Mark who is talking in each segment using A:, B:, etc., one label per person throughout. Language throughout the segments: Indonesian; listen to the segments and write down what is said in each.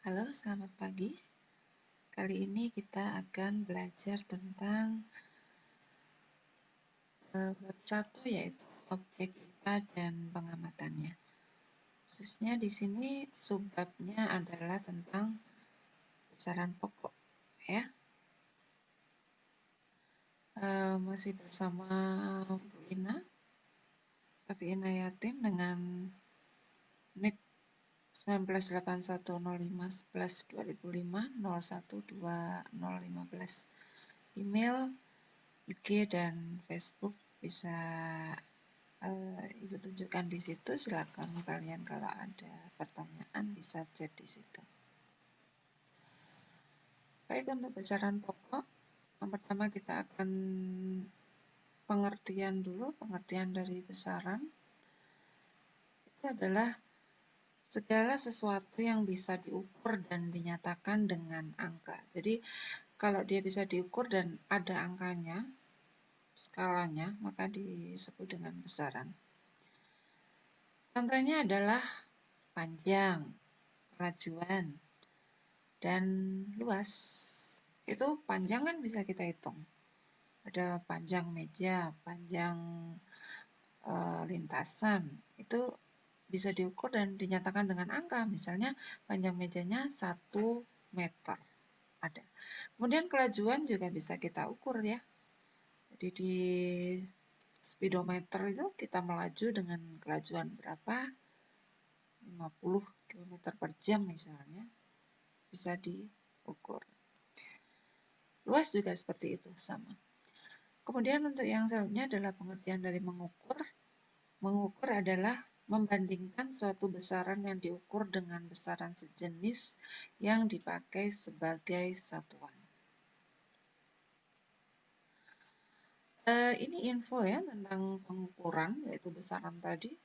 A: Halo, selamat pagi. Kali ini kita akan belajar tentang bab 1, yaitu objek IPA dan pengamatannya. Khususnya di sini subbabnya adalah tentang besaran pokok, ya. Masih bersama Bu Ina, Safi Inayatin dengan NIP 198105112015 email, IG, dan Facebook bisa Ibu tunjukkan di situ. Silakan kalian kalau ada pertanyaan bisa chat di situ. Baik, untuk besaran pokok, yang pertama kita akan pengertian dulu. Pengertian dari besaran itu adalah segala sesuatu yang bisa diukur dan dinyatakan dengan angka. Jadi kalau dia bisa diukur dan ada angkanya, skalanya, maka disebut dengan besaran. Contohnya adalah panjang, kelajuan, dan luas. Itu panjang kan bisa kita hitung. Ada panjang meja, panjang lintasan. Itu bisa diukur dan dinyatakan dengan angka. Misalnya panjang mejanya 1 meter. Ada. Kemudian kelajuan juga bisa kita ukur ya. Jadi di speedometer itu kita melaju dengan kelajuan berapa? 50 km per jam misalnya. Bisa diukur. Luas juga seperti itu, sama. Kemudian untuk yang selanjutnya adalah pengertian dari mengukur. Mengukur adalah membandingkan suatu besaran yang diukur dengan besaran sejenis yang dipakai sebagai satuan. Ini info ya tentang pengukuran, yaitu besaran tadi.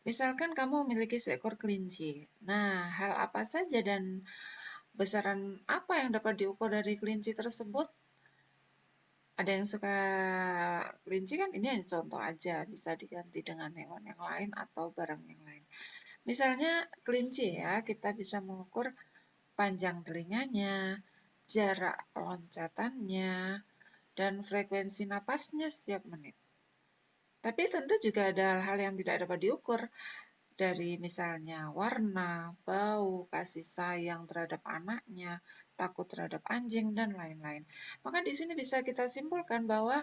A: Misalkan kamu memiliki seekor kelinci. Nah, hal apa saja dan besaran apa yang dapat diukur dari kelinci tersebut? Ada yang suka kelinci kan, ini hanya contoh aja, bisa diganti dengan hewan yang lain atau barang yang lain. Misalnya kelinci ya, kita bisa mengukur panjang telinganya, jarak loncatannya, dan frekuensi napasnya setiap menit. Tapi tentu juga ada hal-hal yang tidak dapat diukur, dari misalnya warna, bau, kasih sayang terhadap anaknya, takut terhadap anjing, dan lain-lain. Maka di sini bisa kita simpulkan bahwa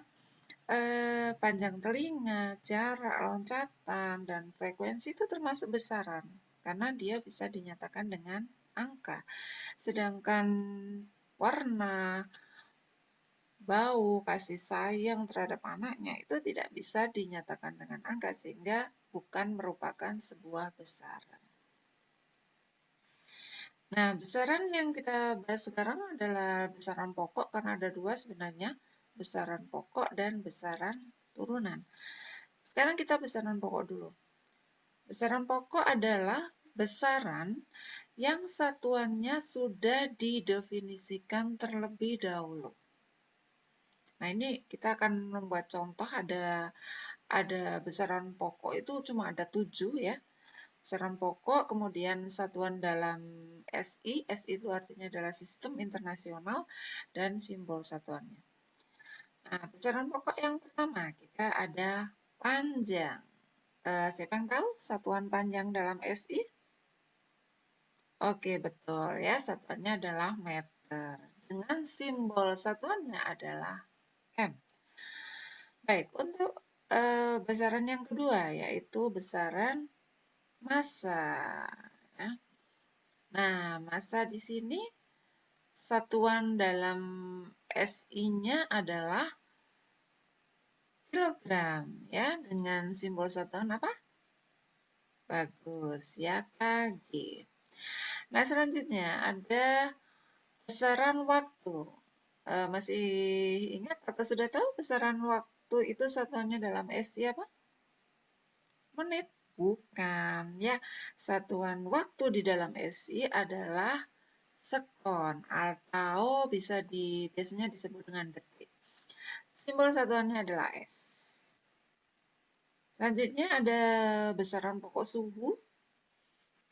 A: panjang telinga, jarak loncatan, dan frekuensi itu termasuk besaran, karena dia bisa dinyatakan dengan angka. Sedangkan warna, bau, kasih sayang terhadap anaknya itu tidak bisa dinyatakan dengan angka, sehingga bukan merupakan sebuah besaran. Nah, besaran yang kita bahas sekarang adalah besaran pokok, karena ada dua sebenarnya, besaran pokok dan besaran turunan. Sekarang kita besaran pokok dulu. Besaran pokok adalah besaran yang satuannya sudah didefinisikan terlebih dahulu. Nah, ini kita akan membuat contoh, ada besaran pokok itu cuma ada 7 ya. Besaran pokok, kemudian satuan dalam SI, SI itu artinya adalah sistem internasional, dan simbol satuannya. Nah, besaran pokok yang pertama, kita ada panjang. Siapa yang tahu satuan panjang dalam SI? Oke, betul ya, satuannya adalah meter. Dengan simbol satuannya adalah M. Baik, untuk besaran yang kedua, yaitu besaran massa. Ya. Nah, massa di sini satuan dalam SI-nya adalah kilogram, ya, dengan simbol satuan apa? Bagus, ya, kg. Nah, selanjutnya ada besaran waktu. Masih ingat atau sudah tahu besaran waktu itu satuannya dalam SI apa? Menit. Bukan, ya. Satuan waktu di dalam SI adalah sekon, atau biasanya disebut dengan detik. Simbol satuannya adalah S. Selanjutnya ada besaran pokok suhu.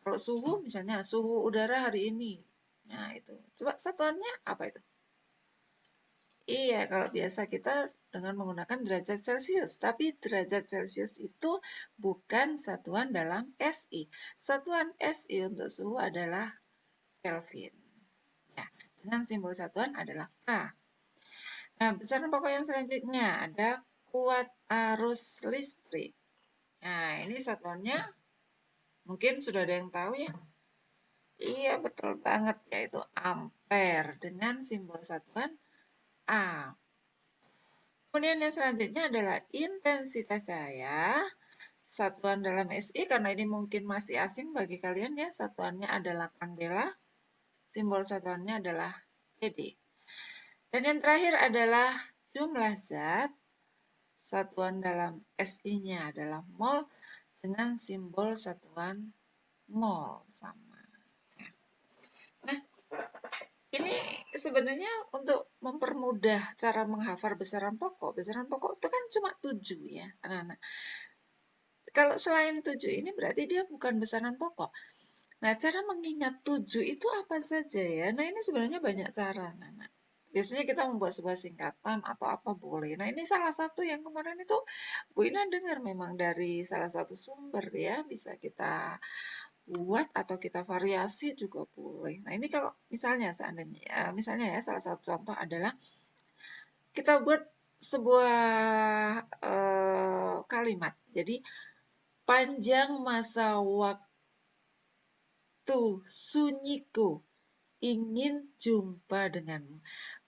A: Kalau suhu, misalnya suhu udara hari ini. Nah, itu. Coba satuannya apa itu? Iya, kalau biasa kita dengan menggunakan derajat Celcius. Tapi derajat Celcius itu bukan satuan dalam SI. Satuan SI untuk suhu adalah Kelvin. Ya, dengan simbol satuan adalah K. Nah, besaran pokok yang selanjutnya ada kuat arus listrik. Nah, ini satuannya mungkin sudah ada yang tahu ya. Iya, betul banget, yaitu ampere dengan simbol satuan A. Kemudian yang selanjutnya adalah intensitas cahaya. Satuan dalam SI, karena ini mungkin masih asing bagi kalian ya, satuannya adalah kandela. Simbol satuannya adalah TD. Dan yang terakhir adalah jumlah zat. Satuan dalam SI-nya adalah mol dengan simbol satuan mol sama. Nah, ini sebenarnya untuk mempermudah cara menghafal besaran pokok. Besaran pokok itu kan cuma 7 ya, anak-anak. Kalau selain 7 ini berarti dia bukan besaran pokok. Nah, cara mengingat 7 itu apa saja ya? Nah, ini sebenarnya banyak cara, anak-anak. Biasanya kita membuat sebuah singkatan atau apa boleh. Nah, ini salah satu yang kemarin itu Bu Ina dengar memang dari salah satu sumber ya, bisa kita buat atau kita variasi juga boleh. Nah, ini kalau misalnya seandainya misalnya ya salah satu contoh adalah kita buat sebuah kalimat. Jadi panjang masa waktu sunyiku ingin jumpa denganmu.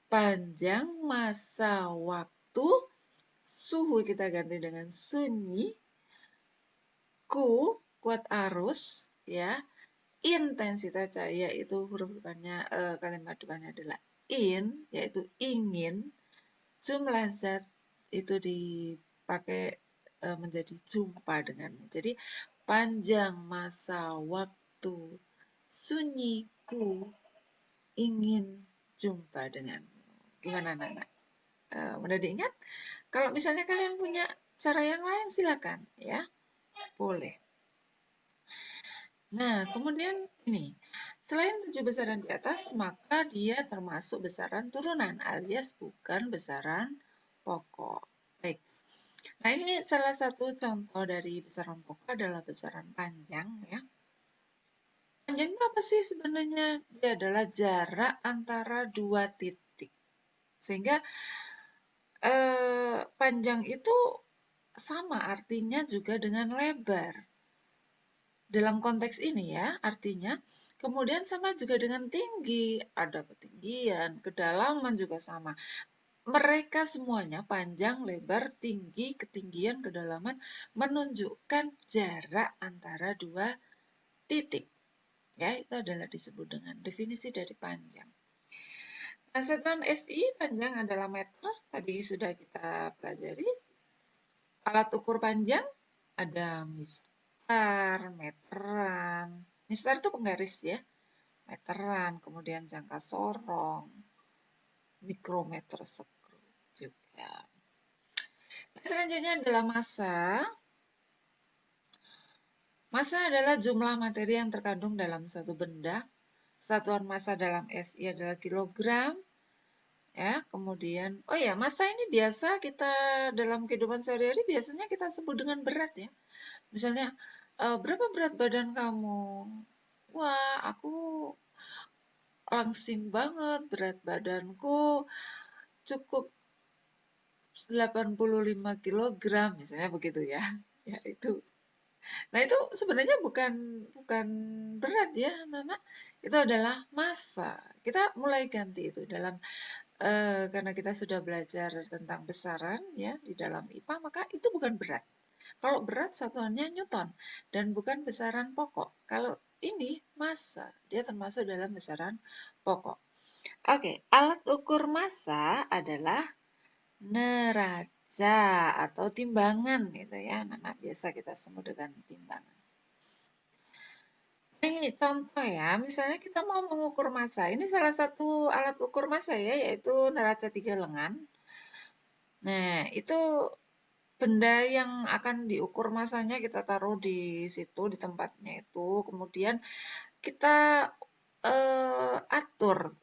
A: Panjang masa waktu, suhu kita ganti dengan sunyi, ku kuat arus ya. Intensitas cahaya itu huruf depannya kalimat depannya adalah in, yaitu ingin. Jumlah zat itu dipakai menjadi jumpa denganmu. Jadi panjang masa waktu sunyiku ingin jumpa denganmu. Gimana anak-anak? Mudah diingat? Kalau misalnya kalian punya cara yang lain silakan ya. Boleh. Nah, kemudian ini, selain 7 besaran di atas, maka dia termasuk besaran turunan alias bukan besaran pokok. Baik. Nah, ini salah satu contoh dari besaran pokok adalah besaran panjang ya. Panjang itu apa sih sebenarnya? Dia adalah jarak antara dua titik. Sehingga panjang itu sama artinya juga dengan lebar. Dalam konteks ini ya, artinya kemudian sama juga dengan tinggi. Ada ketinggian, kedalaman juga sama. Mereka semuanya panjang, lebar, tinggi, ketinggian, kedalaman menunjukkan jarak antara dua titik. Ya, itu adalah disebut dengan definisi dari panjang. Dan satuan SI panjang adalah meter, tadi sudah kita pelajari. Alat ukur panjang ada mistar, meteran. Mistar itu penggaris ya. Meteran, kemudian jangka sorong, mikrometer skru juga. Nah, selanjutnya adalah massa. Massa adalah jumlah materi yang terkandung dalam suatu benda. Satuan massa dalam SI adalah kilogram. Ya, kemudian, oh ya, massa ini biasa kita dalam kehidupan sehari-hari biasanya kita sebut dengan berat ya. Misalnya, berapa berat badan kamu? Wah, aku langsing banget, berat badanku cukup 85 kg, misalnya begitu ya. Ya, itu. Nah, itu sebenarnya bukan berat ya, Nana. Itu adalah massa. Kita mulai ganti itu dalam karena kita sudah belajar tentang besaran ya di dalam IPA, maka itu bukan berat. Kalau berat satuannya Newton dan bukan besaran pokok. Kalau ini massa, dia termasuk dalam besaran pokok. Oke, alat ukur massa adalah neraca atau timbangan gitu ya. Nah, biasa kita sebut dengan timbangan. Ini contoh ya, misalnya kita mau mengukur massa. Ini salah satu alat ukur massa ya, yaitu neraca 3 lengan. Nah, itu benda yang akan diukur masanya kita taruh di situ, di tempatnya itu, kemudian kita atur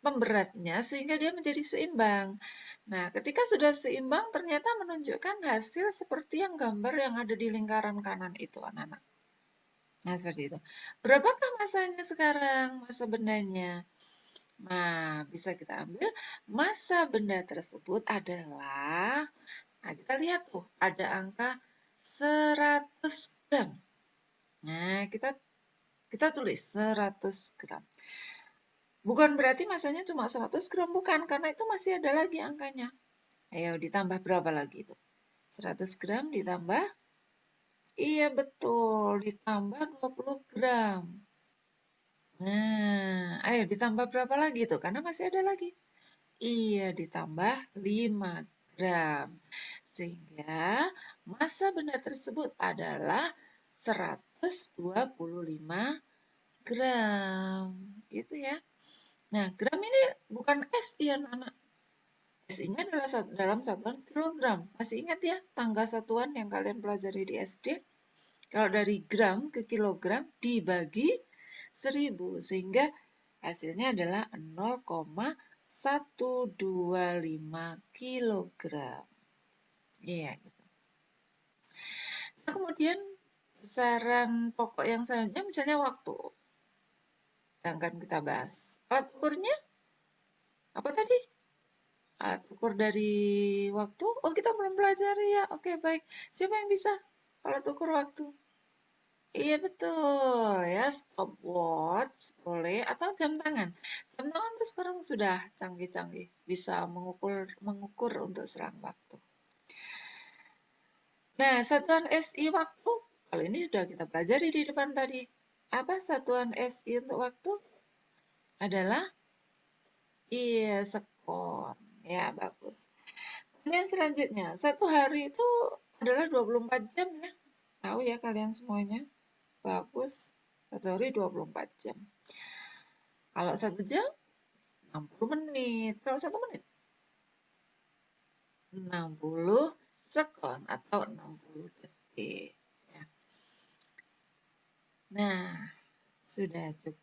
A: pemberatnya sehingga dia menjadi seimbang. Nah, ketika sudah seimbang ternyata menunjukkan hasil seperti yang gambar yang ada di lingkaran kanan itu, anak-anak. Nah, seperti itu. Berapakah masanya sekarang, masa bendanya? Nah, bisa kita ambil massa benda tersebut adalah, nah kita lihat tuh, ada angka 100 gram. Nah, kita tulis 100 gram. Bukan berarti masanya cuma 100 gram, bukan, karena itu masih ada lagi angkanya. Ayo, ditambah berapa lagi itu? 100 gram ditambah, iya betul, ditambah 20 gram. Nah, ayo ditambah berapa lagi tuh? Karena masih ada lagi. Iya, ditambah 5 gram. Sehingga massa benda tersebut adalah 125 gram. Gitu ya. Nah, gram ini bukan SI ya, anak. SI-nya adalah dalam satuan kilogram. Masih ingat ya tangga satuan yang kalian pelajari di SD? Kalau dari gram ke kilogram dibagi 1000, sehingga hasilnya adalah 0,125 kilogram. Iya, gitu. Nah, kemudian besaran pokok yang selanjutnya misalnya waktu. Yang akan kita bahas. Alat ukurnya apa tadi? Alat ukur dari waktu? Oh, kita belum pelajari ya. Oke, baik. Siapa yang bisa alat ukur waktu? Iya, betul ya. Stopwatch boleh atau jam tangan. Jam tangan tuh sekarang sudah canggih-canggih, bisa mengukur untuk selang waktu. Nah, satuan SI waktu, kalau ini sudah kita pelajari di depan tadi. Apa satuan SI untuk waktu? Adalah, iya, sekon. Ya, bagus. Kemudian selanjutnya, satu hari itu adalah 24 jam ya. Tahu ya kalian semuanya? Bagus. Satu hari 24 jam. Kalau 1 jam, 60 menit. Kalau 1 menit, 60 sekon atau 60 detik. Ya. Nah, sudah cukup.